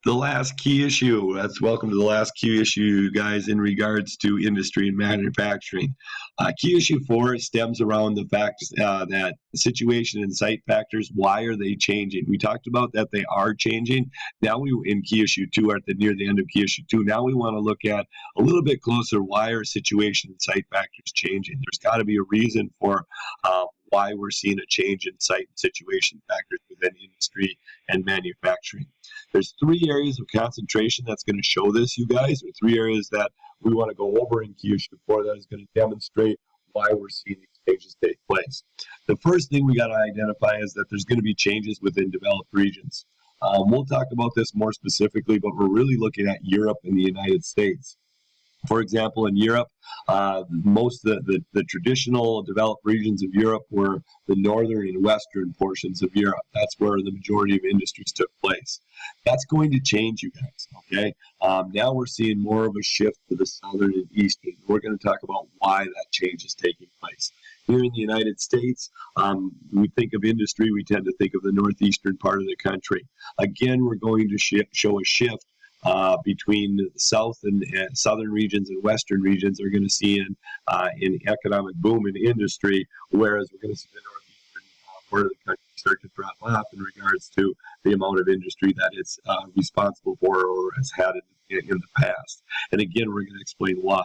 The last key issue. That's welcome to the last key issue, guys, in regards to industry and manufacturing. Key issue 4 stems around the fact that situation and site factors. Why are they changing? We talked about that they are changing. Now we in key issue 2 are near the end of key issue 2. Now we want to look at a little bit closer. Why are situation and site factors changing? There's got to be a reason for why we're seeing a change in site and situation factors within industry and manufacturing. There's 3 areas of concentration that's going to show this, you guys, or 3 areas that we want to go over in key issue 4 that is going to demonstrate why we're seeing these changes take place. The first thing we got to identify is that there's going to be changes within developed regions. We'll talk about this more specifically, but we're really looking at Europe and the United States. For example, in Europe, most of the traditional developed regions of Europe were the northern and western portions of Europe. That's where the majority of industries took place. That's going to change, you guys, okay? Now we're seeing more of a shift to the southern and eastern. We're going to talk about why that change is taking place. Here in the United States, we think of industry, we tend to think of the northeastern part of the country. Again, we're going to show a shift between the south and southern regions and western regions are going to see in economic boom in industry, whereas we're going to see the northeastern part of the country start to drop off in regards to the amount of industry that it's responsible for or has had in the past. And again, we're going to explain why.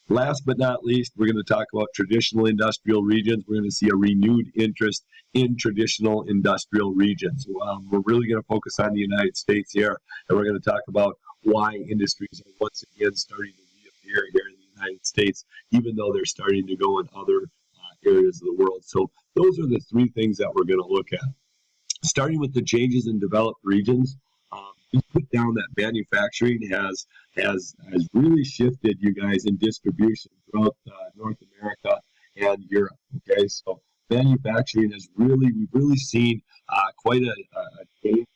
Last but not least, we're going to talk about traditional industrial regions. We're going to see a renewed interest in traditional industrial regions. We're really going to focus on the United States here, and we're going to talk about why industries are once again starting to reappear here in the United States, even though they're starting to go in other areas of the world. So those are the 3 things that we're going to look at. Starting with the changes in developed regions, just put down that manufacturing has really shifted, you guys, in distribution throughout North America and Europe. Okay, so manufacturing has we've really seen quite a change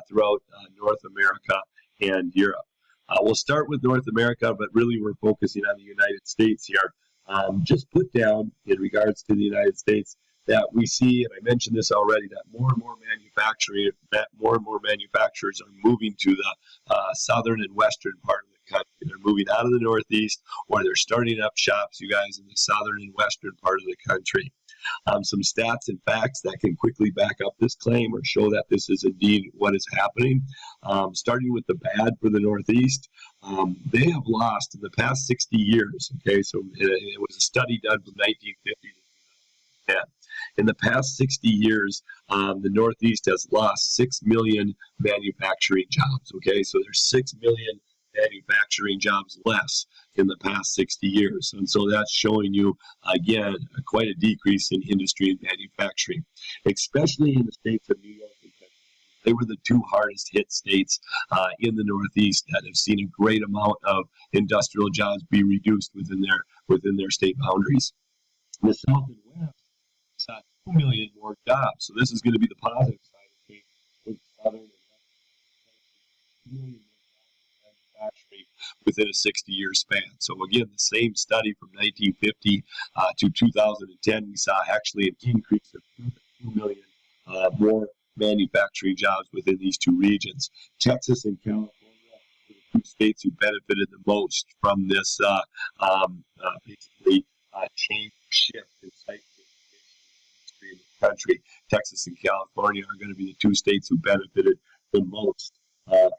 throughout North America and Europe. We'll start with North America, but really we're focusing on the United States here. Just put down in regards to the United States that we see, and I mentioned this already, that more and more manufacturers are moving to the southern and western part of the country. They're moving out of the Northeast, or they're starting up shops, you guys, in the southern and western part of the country. Some stats and facts that can quickly back up this claim or show that this is indeed what is happening. Starting with the bad for the Northeast, they have lost in the past 60 years. Okay, so it was a study done from 1950 to 2010. In the past 60 years, the Northeast has lost 6 million manufacturing jobs. Okay, so there's 6 million manufacturing jobs less in the past 60 years. And so that's showing you, again, quite a decrease in industry and manufacturing, especially in the states of New York and Texas. They were the 2 hardest hit states in the Northeast that have seen a great amount of industrial jobs be reduced within their state boundaries. The South and West saw 2 million more jobs. So this is going to be the positive side of things with southern and western. 2 million more manufacturing within a 60-year span. So again, the same study from 1950 to 2010, we saw actually an increase of 2 million more manufacturing jobs within these 2 regions. Texas and California were the 2 states who benefited the most from this basically change shift in site in the country. Texas and California are going to be the 2 states who benefited the most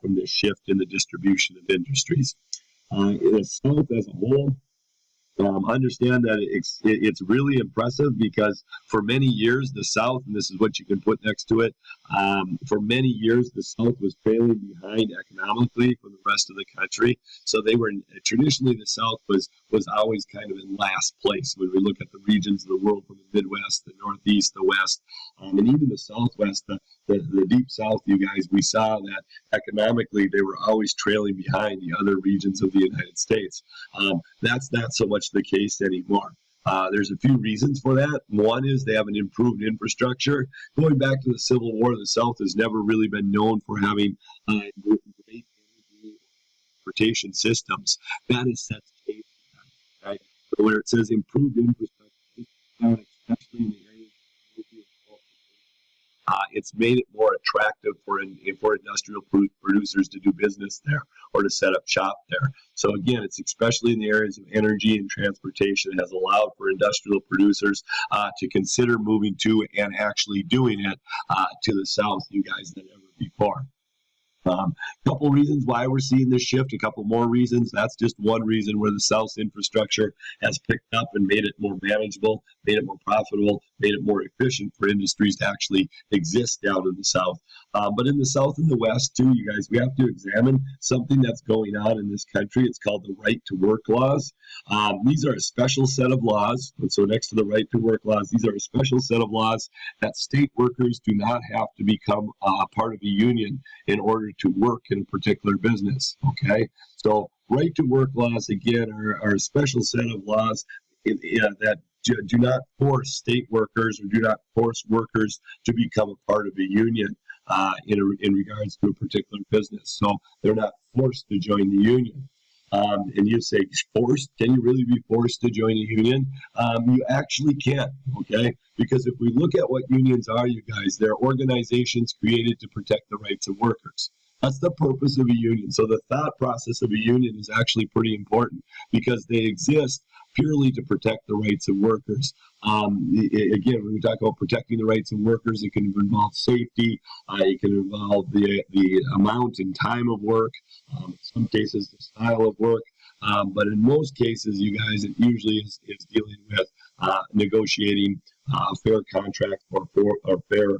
from this shift in the distribution of industries. In the South as a whole, understand that it's really impressive because for many years the South, and this is what you can put next to it, for many years the South was trailing behind economically from the rest of the country. So they were traditionally the South was always kind of in last place when we look at the regions of the world from the Midwest, the Northeast, the West, and even the Southwest, the Deep South. You guys, we saw that economically they were always trailing behind the other regions of the United States. That's not so much the case anymore. There's a few reasons for that. One is they have an improved infrastructure. Going back to the Civil War, the South has never really been known for having great energy transportation systems. That is set to change. Right? So where it says improved infrastructure, especially in the areas of It's made it more attractive for industrial producers to do business there or to set up shop there. So again, it's especially in the areas of energy and transportation, it has allowed for industrial producers to consider moving to and actually doing it to the south, you guys, than ever before. Couple reasons why we're seeing this shift, a couple more reasons. That's just one reason where the South's infrastructure has picked up and made it more manageable, made it more profitable, made it more efficient for industries to actually exist down in the South. But in the South and the West, too, you guys, we have to examine something that's going on in this country. It's called the Right to Work laws. These are a special set of laws. And so next to the Right to Work laws, these are a special set of laws that state workers do not have to become part of a union in order to work in a particular business. Okay, so Right to Work laws, again, are a special set of laws that do not force state workers or do not force workers to become a part of a union in regards to a particular business. So they're not forced to join the union. And you say, forced? Can you really be forced to join a union? You actually can, okay? Because if we look at what unions are, you guys, they're organizations created to protect the rights of workers. That's the purpose of a union. So the thought process of a union is actually pretty important because they exist purely to protect the rights of workers. Again, when we talk about protecting the rights of workers, it can involve safety, it can involve the amount and time of work, in some cases the style of work, but in most cases, you guys, it usually is dealing with negotiating fair contract or fair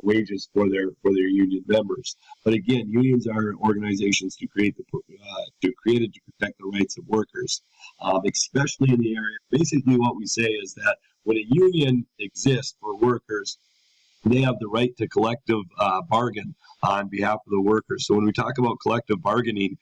wages for their union members. But again, unions are organizations created to protect the rights of workers, especially in the area. Basically, what we say is that when a union exists for workers, they have the right to collective bargain on behalf of the workers. So when we talk about collective bargaining,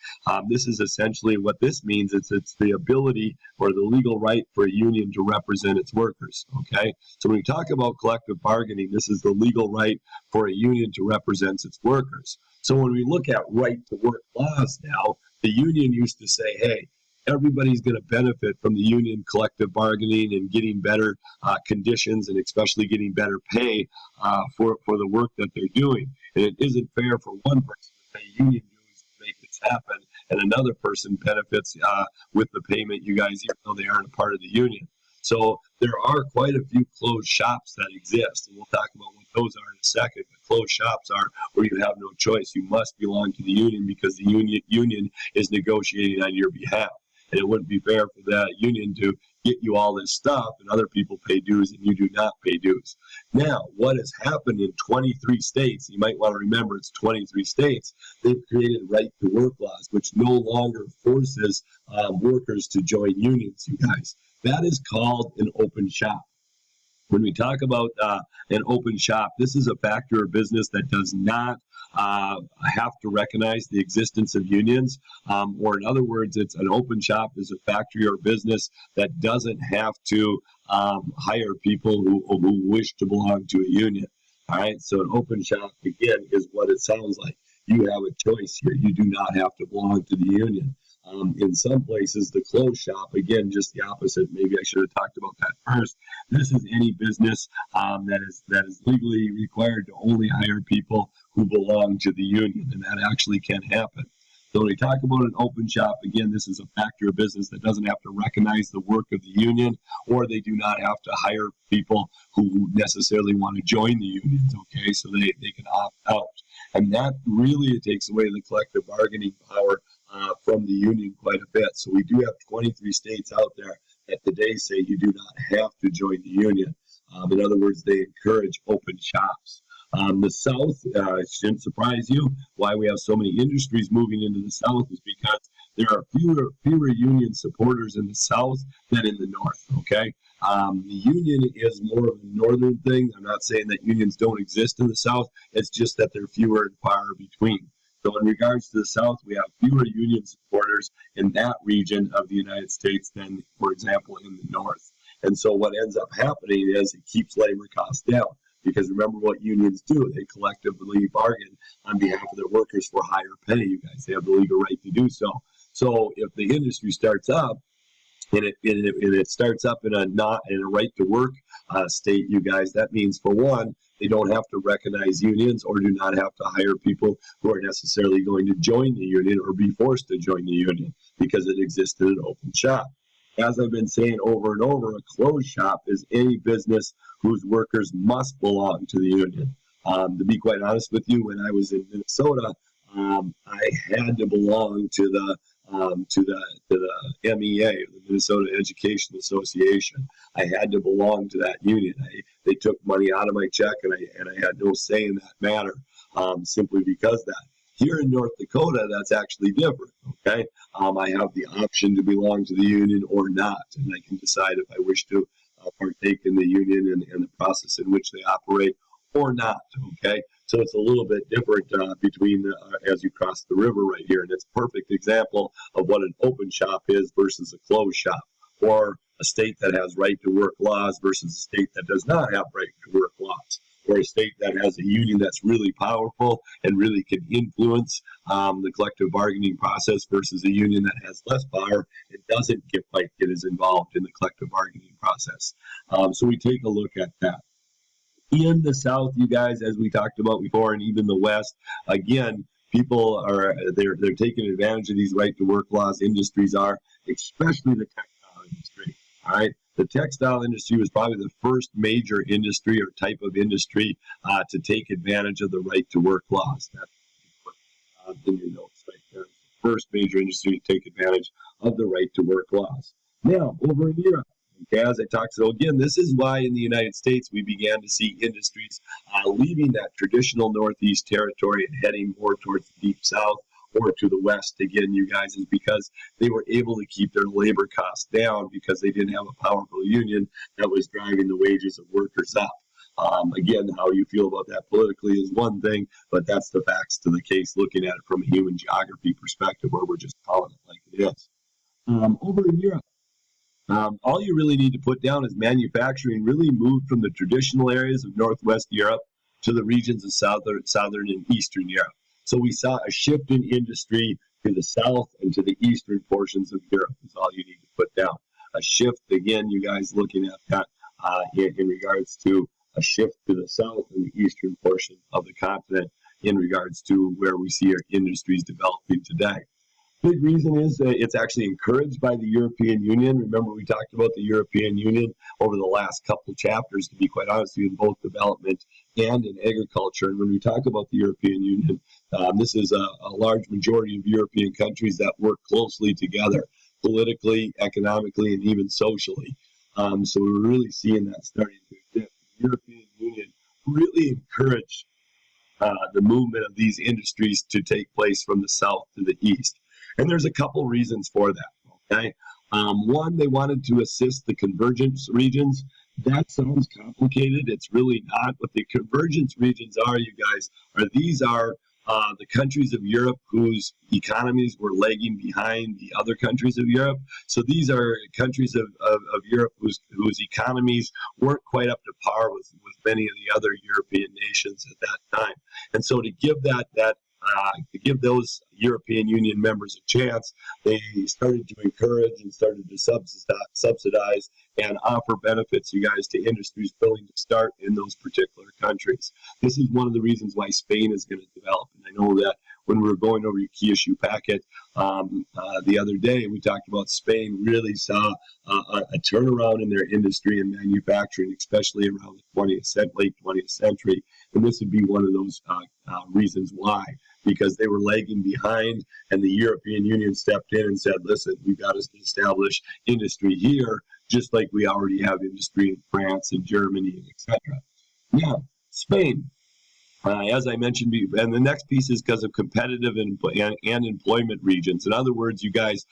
this is essentially what this means. It's the ability or the legal right for a union to represent its workers. Okay, so when we talk about collective bargaining, this is the legal right for a union to represent its workers. So when we look at right to work laws now, the union used to say, hey, everybody's going to benefit from the union collective bargaining and getting better conditions and especially getting better pay for the work that they're doing. And it isn't fair for one person to pay union dues to make this happen and another person benefits with the payment, you guys, even though they aren't a part of the union. So there are quite a few closed shops that exist, and we'll talk about what those are in a second. But closed shops are where you have no choice. You must belong to the union because the union is negotiating on your behalf. And it wouldn't be fair for that union to get you all this stuff and other people pay dues and you do not pay dues. Now, what has happened in 23 states, you might want to remember it's 23 states, they've created right to work laws, which no longer forces workers to join unions, you guys. That is called an open shop. When we talk about an open shop, this is a factor of business that does not have to recognize the existence of unions, or in other words, it's an open shop is a factory or business that doesn't have to hire people who wish to belong to a union. All right, so an open shop, again, is what it sounds like. You have a choice here. You do not have to belong to the union. In some places, the closed shop, again, just the opposite. Maybe I should have talked about that first. This is any business that is legally required to only hire people who belong to the union, and that actually can happen. So when we talk about an open shop, again, this is a factor of business that doesn't have to recognize the work of the union, or they do not have to hire people who necessarily want to join the unions, okay? So they can opt out. And that really takes away the collective bargaining power from the union quite a bit. So we do have 23 states out there that today say you do not have to join the union. In other words, they encourage open shops. The South, it shouldn't surprise you, why we have so many industries moving into the South is because there are fewer union supporters in the South than in the North, okay? The union is more of a northern thing. I'm not saying that unions don't exist in the South. It's just that they're fewer and far between. So in regards to the South, we have fewer union supporters in that region of the United States than, for example, in the North. And so what ends up happening is it keeps labor costs down. Because remember what unions do, they collectively bargain on behalf of their workers for higher pay, you guys. They have the legal right to do so. So if the industry starts up and it starts up in a right to work state, you guys. That means, for one, they don't have to recognize unions or do not have to hire people who are necessarily going to join the union or be forced to join the union because it exists in an open shop. As I've been saying over and over, a closed shop is any business whose workers must belong to the union. To be quite honest with you, when I was in Minnesota, I had to belong to the MEA, the Minnesota Education Association. I had to belong to that union. They took money out of my check, and I had no say in that matter, simply because that. Here in North Dakota, that's actually different. Okay, I have the option to belong to the union or not, and I can decide if I wish to partake in the union and the process in which they operate or not. Okay, so it's a little bit different between as you cross the river right here, and it's a perfect example of what an open shop is versus a closed shop, or a state that has right to work laws versus a state that does not have right to work laws, or a state that has a union that's really powerful and really can influence the collective bargaining process versus a union that has less power and doesn't get as involved in the collective bargaining process. So we take a look at that. In the South, you guys, as we talked about before, and even the West, again, people they're taking advantage of these right to work laws. Industries are, especially the textile industry. All right, the textile industry was probably the first major industry or type of industry to take advantage of the right to work laws. That's in your notes right there. The first major industry to take advantage of the right to work laws. Now, over in Europe. Okay, as I talked, so again, this is why in the United States we began to see industries leaving that traditional Northeast territory and heading more towards the Deep South or to the West. Again, you guys, is because they were able to keep their labor costs down because they didn't have a powerful union that was driving the wages of workers up. Again, how you feel about that politically is one thing, but that's the facts to the case, looking at it from a human geography perspective, where we're just calling it like it is. Over in Europe, all you really need to put down is manufacturing really moved from the traditional areas of Northwest Europe to the regions of Southern and Eastern Europe. So we saw a shift in industry to the south and to the eastern portions of Europe is all you need to put down. A shift, again, you guys looking at that in regards to a shift to the south and the eastern portion of the continent in regards to where we see our industries developing today. Big reason is that it's actually encouraged by the European Union. Remember, we talked about the European Union over the last couple of chapters, to be quite honest with you, in both development and in agriculture. And when we talk about the European Union, this is a large majority of European countries that work closely together, politically, economically, and even socially. So we're really seeing that starting to exist. The European Union really encouraged the movement of these industries to take place from the south to the east. And there's a couple reasons for that, okay? One, they wanted to assist the convergence regions. That sounds complicated. It's really not. What the convergence regions are, you guys, these are the countries of Europe whose economies were lagging behind the other countries of Europe. So these are countries of Europe whose economies weren't quite up to par with many of the other European nations at that time. And so to give to give those European Union members a chance, they started to encourage and started to subsidize and offer benefits, you guys, to industries willing to start in those particular countries. This is one of the reasons why Spain is going to develop. And I know that when we were going over your key issue packet the other day, we talked about Spain really saw a turnaround in their industry and manufacturing, especially around the late 20th century. And this would be one of those reasons why, because they were lagging behind, and the European Union stepped in and said, listen, we've got to establish industry here, just like we already have industry in France and Germany, etc. Now, Spain, as I mentioned, and the next piece is because of competitive and employment regions. In other words, you guys,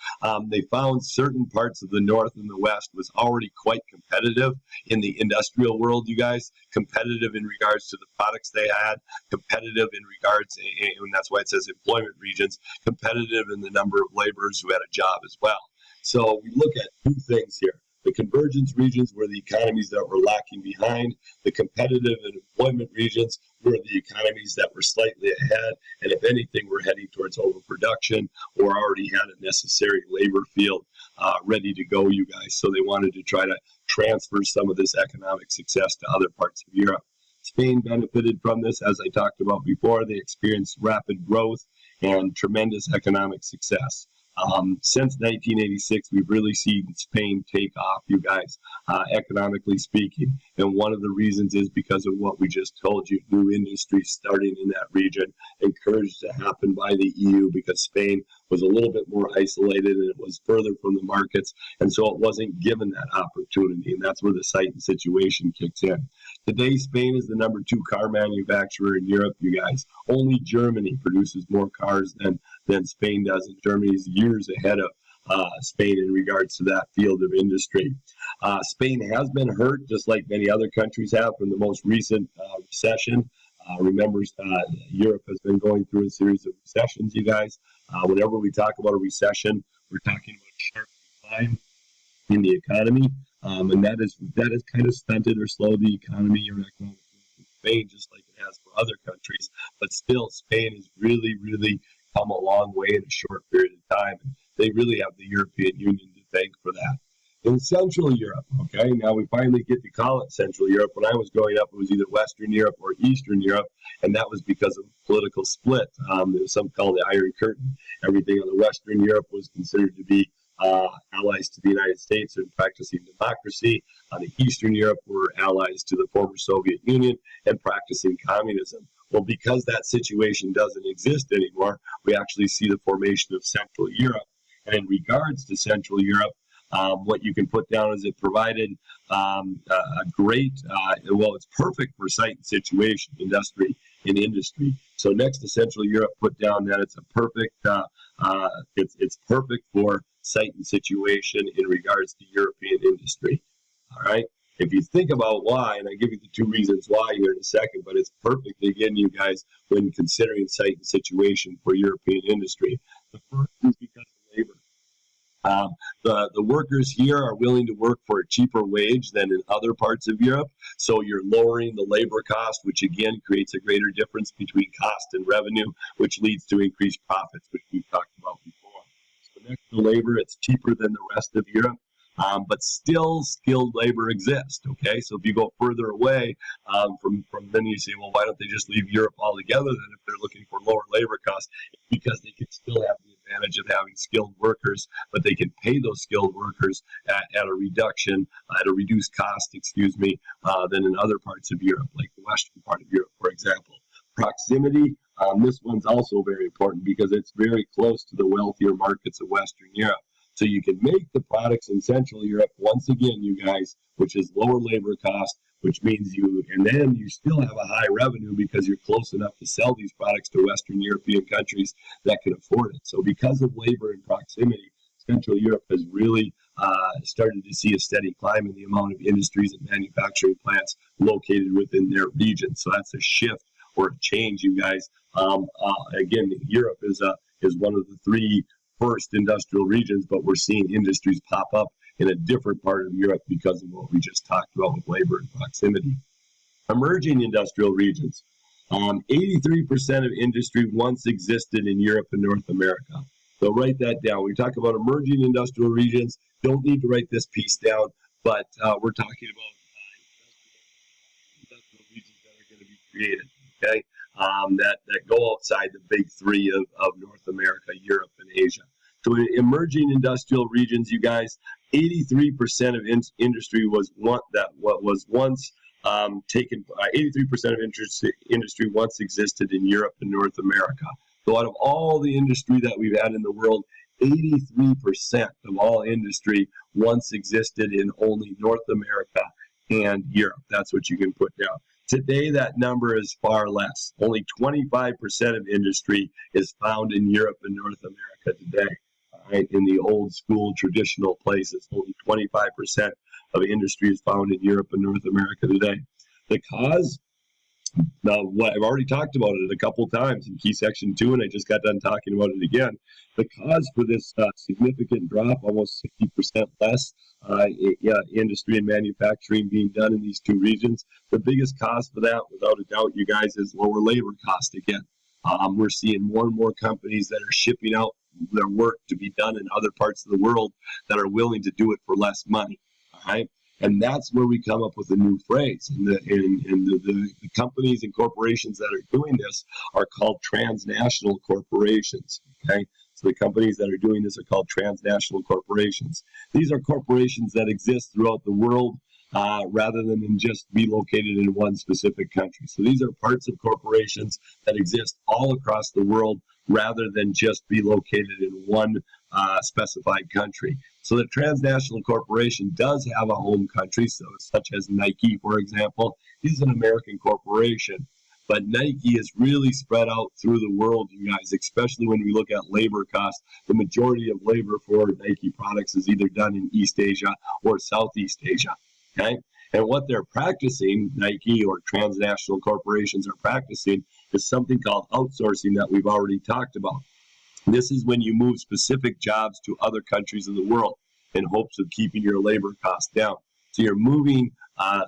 they found certain parts of the North and the West was already quite competitive in the industrial world, you guys, competitive in regards to the products they had, competitive in regards, and that's why it says employment regions, competitive in the number of laborers who had a job as well. So we look at two things here. The convergence regions were the economies that were lacking behind. The competitive and employment regions were the economies that were slightly ahead, and if anything, were heading towards overproduction or already had a necessary labor field ready to go, you guys. So they wanted to try to transfer some of this economic success to other parts of Europe. Spain benefited from this, as I talked about before. They experienced rapid growth and tremendous economic success. Since 1986, we've really seen Spain take off, you guys, economically speaking. And one of the reasons is because of what we just told you, new industries starting in that region, encouraged to happen by the EU, because Spain was a little bit more isolated and it was further from the markets. And so it wasn't given that opportunity. And that's where the site and situation kicks in. Today, Spain is the #2 car manufacturer in Europe, you guys. Only Germany produces more cars than Spain does, and Germany is years ahead of Spain in regards to that field of industry. Spain has been hurt, just like many other countries have, from the most recent recession. Remember, Europe has been going through a series of recessions, you guys. Whenever we talk about a recession, we're talking about a sharp decline in the economy, and that is kind of stunted or slowed the economy or economic growth in Spain, just like it has for other countries. But still, Spain has really come a long way in a short period of time, and they really have the European Union to thank for that. In Central Europe, okay, now we finally get to call it Central Europe. When I was growing up, it was either Western Europe or Eastern Europe, and that was because of political split. There was something called the Iron Curtain. Everything on the Western Europe was considered to be allies to the United States and practicing democracy. On the Eastern Europe were allies to the former Soviet Union and practicing communism. Well, because that situation doesn't exist anymore, we actually see the formation of Central Europe. And in regards to Central Europe, what you can put down is it provided a great, it's perfect for site and situation, industry. So next to Central Europe, put down that it's a perfect, it's perfect for site and situation in regards to European industry. All right. If you think about why, and I give you the 2 reasons why here in a second, but it's perfect again, you guys, when considering site and situation for European industry. The first is because of labor. The workers here are willing to work for a cheaper wage than in other parts of Europe, so you're lowering the labor cost, which again creates a greater difference between cost and revenue, which leads to increased profits, which we've talked about before. So next to labor, it's cheaper than the rest of Europe. But still skilled labor exists, okay? So if you go further away from then you say, well, why don't they just leave Europe altogether then if they're looking for lower labor costs? It's because they can still have the advantage of having skilled workers, but they can pay those skilled workers at a reduced cost, than in other parts of Europe, like the western part of Europe, for example. Proximity, this one's also very important because it's very close to the wealthier markets of Western Europe. So you can make the products in Central Europe, once again, you guys, which is lower labor cost, which means then you still have a high revenue because you're close enough to sell these products to Western European countries that can afford it. So because of labor and proximity, Central Europe has really started to see a steady climb in the amount of industries and manufacturing plants located within their region. So that's a shift or a change, you guys. Again, Europe is one of the 3 first industrial regions, but we're seeing industries pop up in a different part of Europe because of what we just talked about with labor and proximity. Emerging industrial regions. 83% of industry once existed in Europe and North America. So write that down. We talk about emerging industrial regions. Don't need to write this piece down, but we're talking about industrial regions that are going to be created, okay? That go outside the big 3 of North America, Europe, and Asia. So in emerging industrial regions, you guys, 83% of industry was once taken. 83% of industry once existed in Europe and North America. So out of all the industry that we've had in the world, 83% of all industry once existed in only North America and Europe. That's what you can put down. Today, that number is far less. Only 25% of industry is found in Europe and North America today. Right? In the old school traditional places, only 25% of industry is found in Europe and North America today. The cause Now, what I've already talked about it a couple times in key section 2, and I just got done talking about it again. The cause for this significant drop, almost 60% less industry and manufacturing being done in these two regions, the biggest cause for that, without a doubt, you guys, is lower labor cost again. We're seeing more and more companies that are shipping out their work to be done in other parts of the world that are willing to do it for less money. All right. And that's where we come up with a new phrase. And the companies and corporations that are doing this are called transnational corporations. Okay. So the companies that are doing this are called transnational corporations. These are corporations that exist throughout the world rather than just be located in one specific country. So these are parts of corporations that exist all across the world rather than just be located in one specified country. So the transnational corporation does have a home country, so such as Nike, for example, is an American corporation. But Nike is really spread out through the world, you guys, especially when we look at labor costs. The majority of labor for Nike products is either done in East Asia or Southeast Asia. Okay? And what they're practicing, Nike or transnational corporations are practicing, is something called outsourcing that we've already talked about. This is when you move specific jobs to other countries in the world in hopes of keeping your labor costs down. So you're moving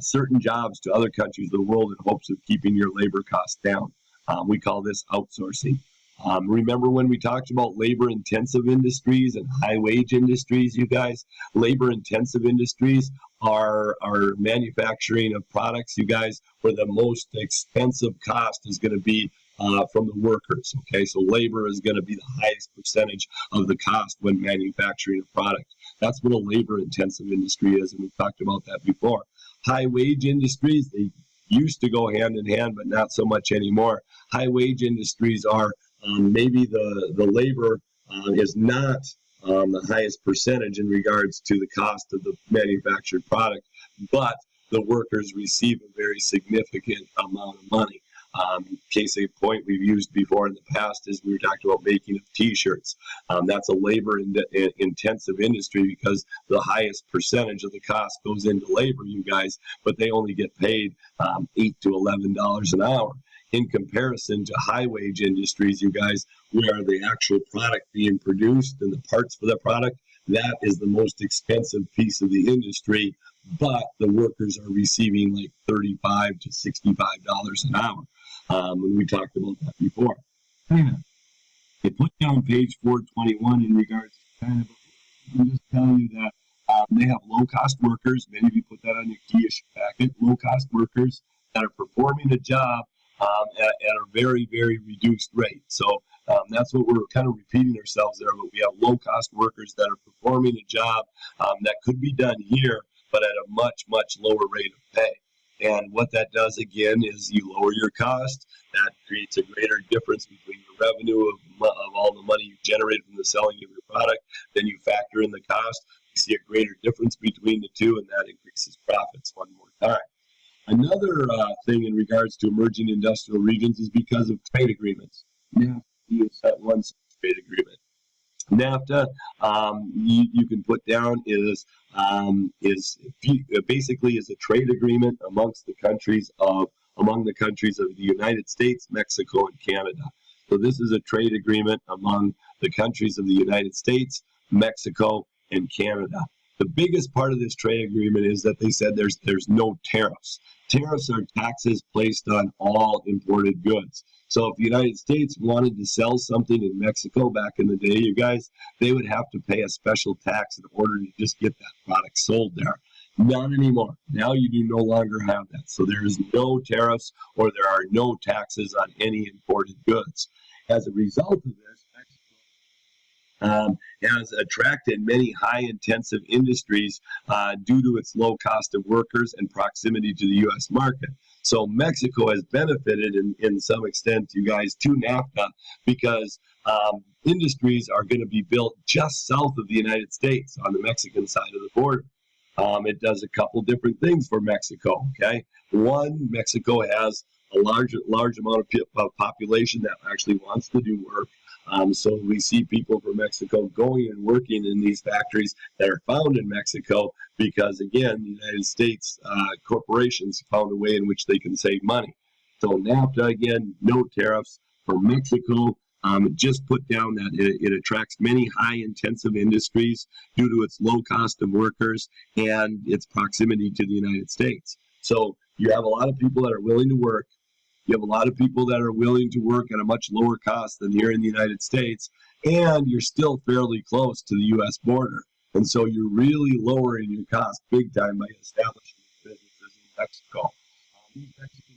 certain jobs to other countries of the world in hopes of keeping your labor costs down. We call this outsourcing. Remember when we talked about labor-intensive industries and high-wage industries, you guys? Labor-intensive industries are manufacturing of products, you guys, where the most expensive cost is going to be from the workers, okay? So labor is going to be the highest percentage of the cost when manufacturing a product. That's what a labor-intensive industry is, and we've talked about that before. High-wage industries, they used to go hand in hand, but not so much anymore. High-wage industries are maybe the labor is not the highest percentage in regards to the cost of the manufactured product, but the workers receive a very significant amount of money. Case in point we've used before in the past is we were talking about making of t-shirts. That's a labor-intensive industry because the highest percentage of the cost goes into labor, you guys, but they only get paid $8 to $11 an hour. In comparison to high-wage industries, you guys, where the actual product being produced and the parts for the product, that is the most expensive piece of the industry, but the workers are receiving like $35 to $65 an hour. When we talked about that before. They put down page 421 in regards to kind of, I'm just telling you that they have low-cost workers. Many of you put that on your key issue packet. Low-cost workers that are performing a job at a very, very reduced rate. So that's what we're kind of repeating ourselves there, but we have low-cost workers that are performing a job that could be done here, but at a much, much lower rate of pay. And what that does, again, is you lower your cost. That creates a greater difference between your revenue of all the money you generate from the selling of your product. Then you factor in the cost. You see a greater difference between the two, and that increases profits one more time. Another thing in regards to emerging industrial regions is because of trade agreements. NAFTA is that one trade agreement. NAFTA, you can put down is basically is a trade agreement among the countries of the United States, Mexico, and Canada. So this is a trade agreement among the countries of the United States, Mexico, and Canada. The biggest part of this trade agreement is that they said there's no tariffs. Tariffs are taxes placed on all imported goods. So if the United States wanted to sell something in Mexico back in the day, you guys, they would have to pay a special tax in order to just get that product sold there. Not anymore. Now you do no longer have that. So there is no tariffs or there are no taxes on any imported goods. As a result of this, Mexico has attracted many high-intensive industries due to its low cost of workers and proximity to the U.S. market. So Mexico has benefited in some extent, you guys, to NAFTA because industries are going to be built just south of the United States on the Mexican side of the border. It does a couple different things for Mexico, okay? One, Mexico has a large amount of population that actually wants to do work. So we see people from Mexico going and working in these factories that are found in Mexico because, again, the United States corporations found a way in which they can save money. So NAFTA, again, no tariffs for Mexico. It just put down that it attracts many high-intensive industries due to its low cost of workers and its proximity to the United States. So you have a lot of people that are willing to work. You have a lot of people that are willing to work at a much lower cost than here in the United States, and you're still fairly close to the U.S. border. And so you're really lowering your cost big time by establishing businesses in Mexico. These Mexican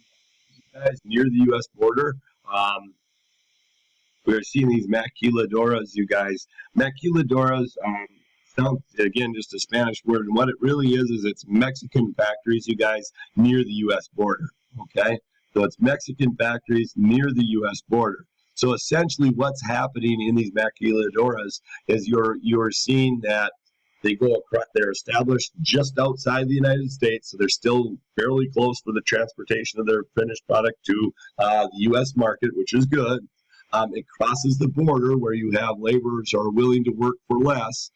guys near the U.S. border, we're seeing these maquiladoras, you guys. Maquiladoras sound, again, just a Spanish word, and what it really is it's Mexican factories, you guys, near the U.S. border, okay? So it's Mexican factories near the U.S. border. So essentially what's happening in these maquiladoras is you're seeing that they go across, they're established just outside the United States, so they're still fairly close for the transportation of their finished product to the U.S. market, which is good. It crosses the border where you have laborers who are willing to work for less.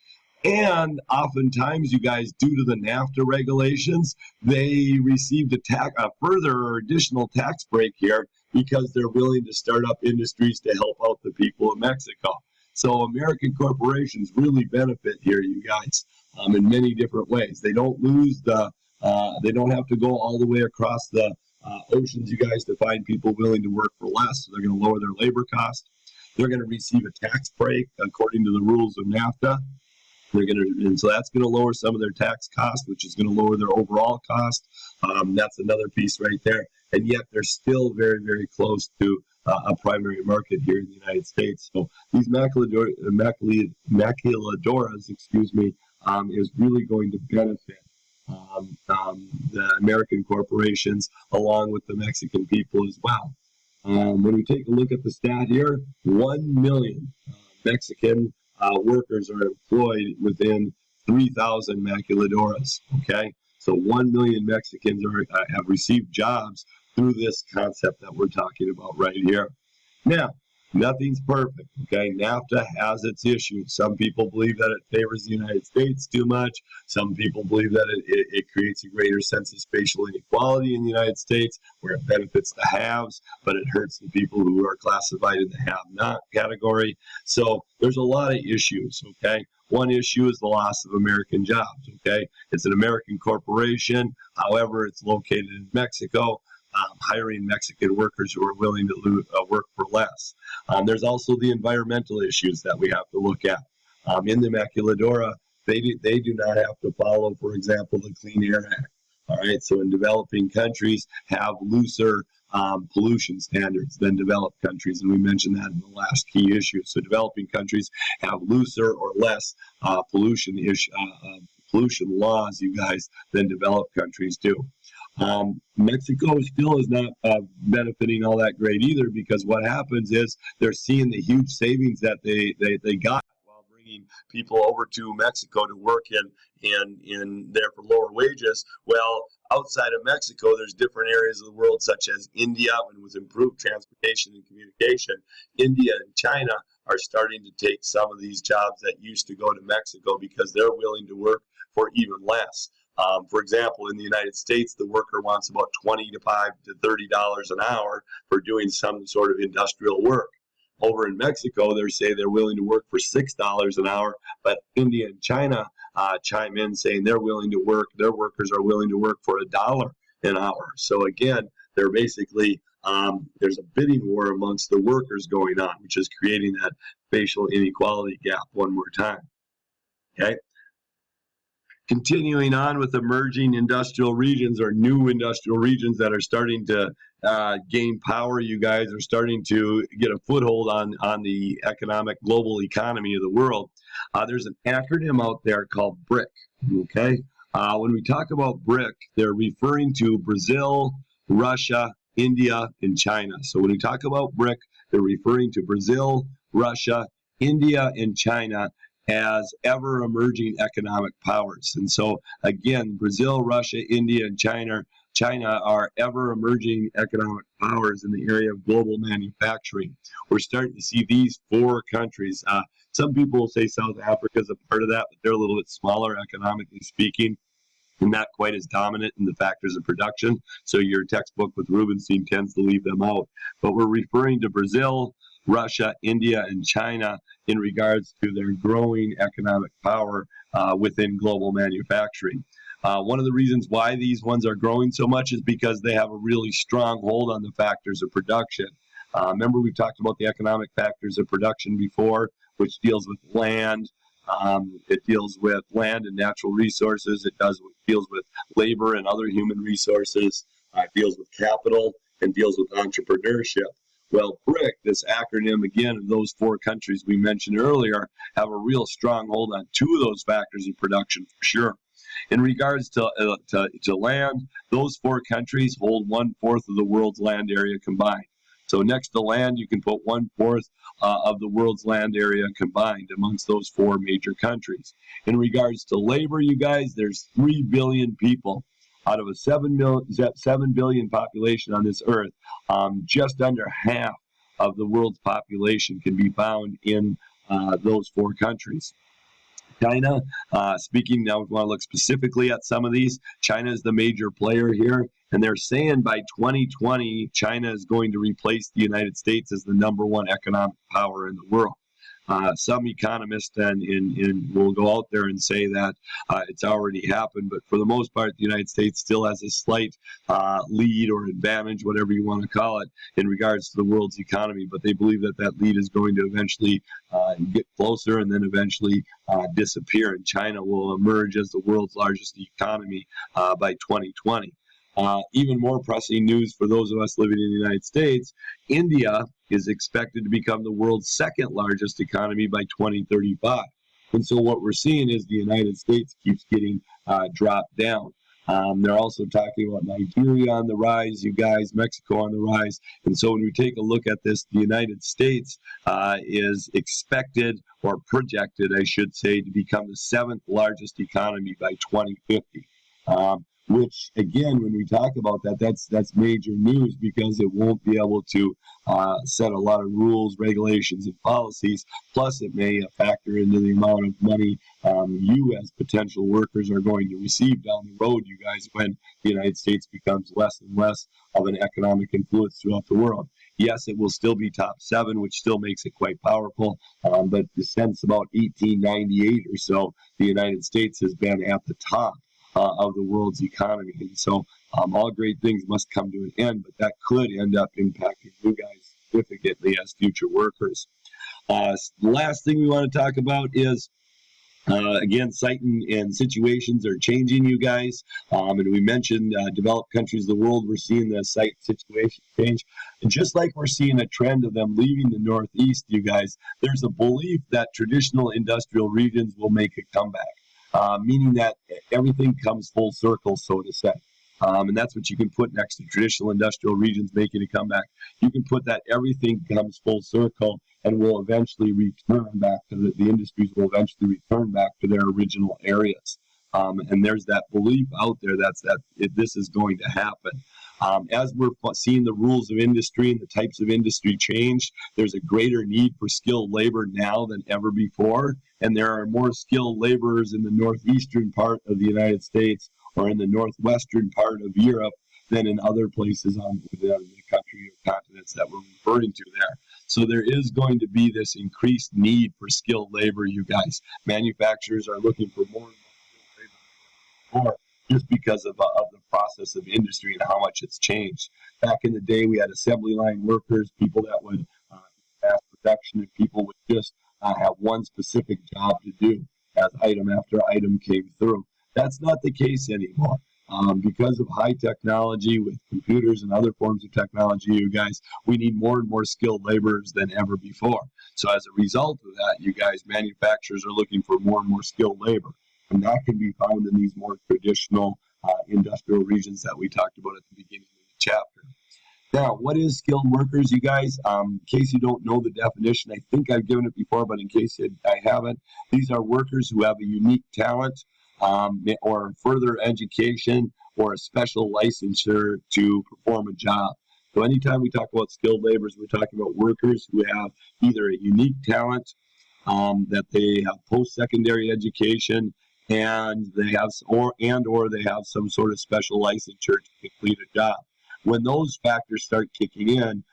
And oftentimes, you guys, due to the NAFTA regulations, they received a further or additional tax break here because they're willing to start up industries to help out the people of Mexico. So American corporations really benefit here, you guys, in many different ways. They don't lose they don't have to go all the way across the oceans, you guys, to find people willing to work for less. So they're going to lower their labor cost. They're going to receive a tax break according to the rules of NAFTA. And so that's going to lower some of their tax costs, which is going to lower their overall cost. That's another piece right there. And yet they're still very, very close to a primary market here in the United States. So these maquiladoras, is really going to benefit the American corporations along with the Mexican people as well. When we take a look at the stat here, 1 million Mexican workers are employed within 3,000 maquiladoras. Okay, so 1 million Mexicans have received jobs through this concept that we're talking about right here. Now, nothing's perfect. Okay, NAFTA has its issues. Some people believe that it favors the United States too much. Some people believe that it creates a greater sense of spatial inequality in the United States, where it benefits the haves, but it hurts the people who are classified in the have-not category. So there's a lot of issues, okay? One issue is the loss of American jobs, okay? It's an American corporation. However, it's located in Mexico, hiring Mexican workers who are willing to work for less. There's also the environmental issues that we have to look at. In the maquiladora, they do not have to follow, for example, the Clean Air Act. All right, so in developing countries have looser pollution standards than developed countries, and we mentioned that in the last key issue. So developing countries have looser or less pollution laws, you guys, than developed countries do. Mexico still is not benefiting all that great either, because what happens is they're seeing the huge savings that they got while bringing people over to Mexico to work in there for lower wages. Well, outside of Mexico, there's different areas of the world, such as India, and with improved transportation and communication, India and China are starting to take some of these jobs that used to go to Mexico because they're willing to work for even less. For example, in the United States, the worker wants about $25 to $30 an hour for doing some sort of industrial work. Over in Mexico, they say they're willing to work for $6 an hour, but India and China chime in saying they're willing to work, their workers are willing to work for $1 an hour. So again, they're basically, there's a bidding war amongst the workers going on, which is creating that facial inequality gap one more time. Okay. Continuing on with emerging industrial regions, or new industrial regions that are starting to gain power, you guys are starting to get a foothold on the economic global economy of the world. There's an acronym out there called BRIC, okay? When we talk about BRIC, they're referring to Brazil, Russia, India, and China. So when we talk about BRIC, they're referring to Brazil, Russia, India, and China as ever-emerging economic powers. And so, again, Brazil, Russia, India, and China are ever-emerging economic powers in the area of global manufacturing. We're starting to see these four countries. Some people say South Africa is a part of that, but they're a little bit smaller economically speaking. and not quite as dominant in the factors of production. So your textbook with Rubenstein tends to leave them out. But we're referring to Brazil, Russia, India, and China in regards to their growing economic power within global manufacturing. One of the reasons why these ones are growing so much is because they have a really strong hold on the factors of production. Remember, we've talked about the economic factors of production before, which deals with land. It deals with land and natural resources. It deals with labor and other human resources. It deals with capital and deals with entrepreneurship. Well, BRIC, this acronym again of those 4 countries we mentioned earlier, have a real strong hold on 2 of those factors of production for sure. In regards to land, those 4 countries hold 1/4 of the world's land area combined. So next to land, you can put 1/4 of the world's land area combined amongst those 4 major countries. In regards to labor, you guys, there's 3 billion people out of a 7 billion population on this earth. Just under half of the world's population can be found in those 4 countries. China, speaking now, we want to look specifically at some of these. China is the major player here, and they're saying by 2020, China is going to replace the United States as the #1 economic power in the world. Some economists will go out there and say that it's already happened, but for the most part, the United States still has a slight lead or advantage, whatever you want to call it, in regards to the world's economy. But they believe that that lead is going to eventually get closer and then eventually disappear, and China will emerge as the world's largest economy by 2020. Even more pressing news for those of us living in the United States, India is expected to become the world's 2nd largest economy by 2035. And so what we're seeing is the United States keeps getting dropped down. They're also talking about Nigeria on the rise, you guys, Mexico on the rise. And so when we take a look at this, the United States is expected, or projected, I should say, to become the 7th largest economy by 2050. Which, again, when we talk about that, that's major news, because it won't be able to set a lot of rules, regulations, and policies. Plus, it may factor into the amount of money you as potential workers are going to receive down the road, you guys, when the United States becomes less and less of an economic influence throughout the world. Yes, it will still be top 7, which still makes it quite powerful. But since about 1898 or so, the United States has been at the top of the world's economy. And so all great things must come to an end, but that could end up impacting you guys significantly as future workers. The last thing we want to talk about is, again, site and situations are changing, you guys. And we mentioned developed countries of the world, we're seeing the site situation change. And just like we're seeing a trend of them leaving the Northeast, you guys, there's a belief that traditional industrial regions will make a comeback. Meaning that everything comes full circle, so to say. And that's what you can put next to traditional industrial regions making a comeback. You can put that everything comes full circle and will eventually return back to the industries will eventually return back to their original areas. And there's that belief out there this is going to happen. As we're seeing the rules of industry and the types of industry change, there's a greater need for skilled labor now than ever before. And there are more skilled laborers in the northeastern part of the United States or in the northwestern part of Europe than in other places on the country or continents that we're referring to there. So there is going to be this increased need for skilled labor, you guys. Manufacturers are looking for more and more skilled labor just because of the process of industry and how much it's changed. Back in the day, we had assembly line workers, people that would mass production, and people would just have one specific job to do as item after item came through. That's not the case anymore. Because of high technology with computers and other forms of technology, you guys, we need more and more skilled laborers than ever before. So as a result of that, you guys, manufacturers are looking for more and more skilled labor. And that can be found in these more traditional industrial regions that we talked about at the beginning of the chapter. Now, what is skilled workers, you guys? In case you don't know the definition, I think I've given it before, but in case I haven't, these are workers who have a unique talent or further education or a special licensure to perform a job. So anytime we talk about skilled laborers, we're talking about workers who have either a unique talent, that they have post-secondary education, and they have or they have some sort of special licensure to complete a job. When those factors start kicking in,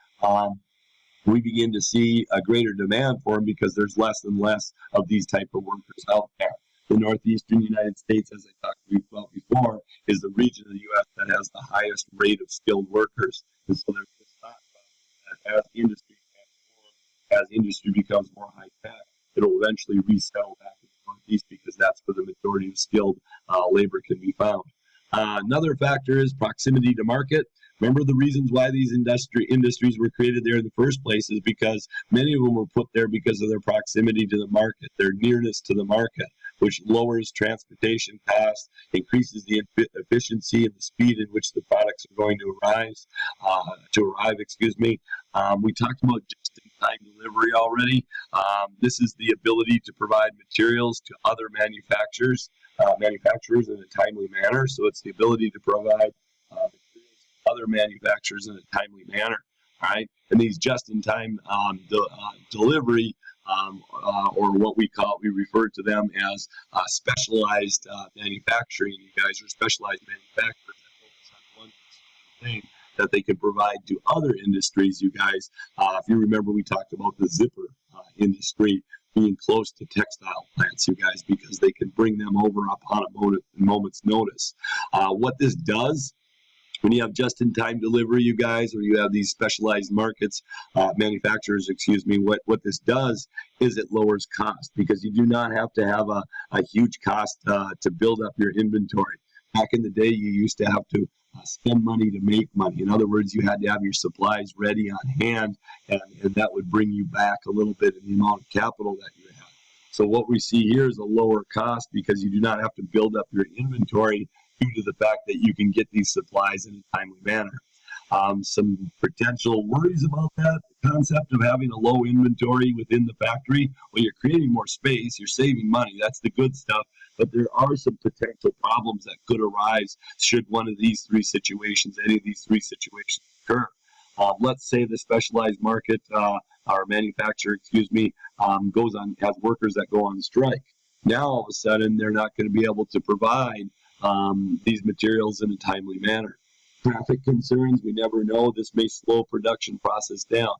we begin to see a greater demand for them because there's less and less of these type of workers out there. The northeastern United States, as I talked about before, is the region of the U.S. that has the highest rate of skilled workers. And so there's this thought that as industry transforms, as industry becomes more high tech, it'll eventually resettle back in the northeast because that's where the majority of skilled labor can be found. Another factor is proximity to market. Remember, the reasons why these industries were created there in the first place is because many of them were put there because of their proximity to the market, their nearness to the market, which lowers transportation costs, increases the efficiency and the speed in which the products are going to arrive. We talked about just-in-time delivery already. This is the ability to provide materials to other manufacturers in a timely manner. So it's the ability to provide other manufacturers in a timely manner. All right, and these just-in-time delivery, or what we refer to them as specialized manufacturing. You guys are specialized manufacturers that focus on one thing that they can provide to other industries. You guys, if you remember, we talked about the zipper industry being close to textile plants, you guys, because they can bring them over upon a moment's notice. What this does, when you have just-in-time delivery, you guys, or you have these specialized manufacturers, what this does is it lowers cost because you do not have to have a huge cost to build up your inventory. Back in the day, you used to have to spend money to make money. In other words, you had to have your supplies ready on hand, and that would bring you back a little bit in the amount of capital that you had. So what we see here is a lower cost because you do not have to build up your inventory due to the fact that you can get these supplies in a timely manner. Some potential worries about that concept of having a low inventory within the factory. Well, you're creating more space, you're saving money. That's the good stuff. But there are some potential problems that could arise should any of these three situations occur. Let's say the specialized market or manufacturer, has workers that go on strike. Now all of a sudden they're not going to be able to provide these materials in a timely manner. Traffic concerns, we never know. This may slow production process down.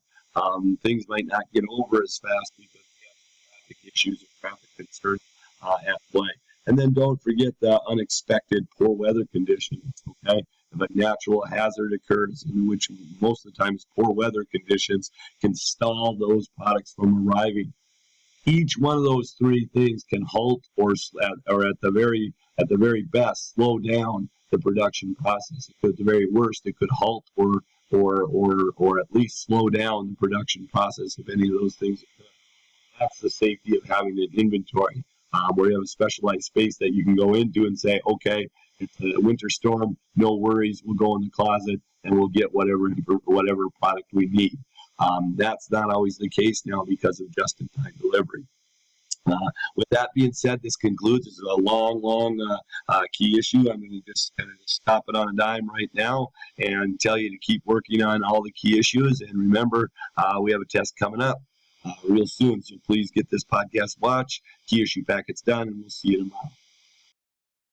Things might not get over as fast because we have traffic issues or traffic concerns at play. And then don't forget the unexpected poor weather conditions, okay? If a natural hazard occurs, in which most of the times poor weather conditions can stall those products from arriving. Each one of those three things can halt or at the very best slow down the production process. At the very worst, it could halt or at least slow down the production process if any of those things occur. That's the safety of having an inventory, where you have a specialized space that you can go into and say, okay, it's a winter storm, no worries, we'll go in the closet and we'll get whatever product we need. That's not always the case now because of just-in-time delivery. With that being said, this concludes. This is a long key issue. I'm going to just kind of stop it on a dime right now and tell you to keep working on all the key issues. And remember, we have a test coming up real soon. So please get this podcast watched. Key issue packets done, and we'll see you tomorrow.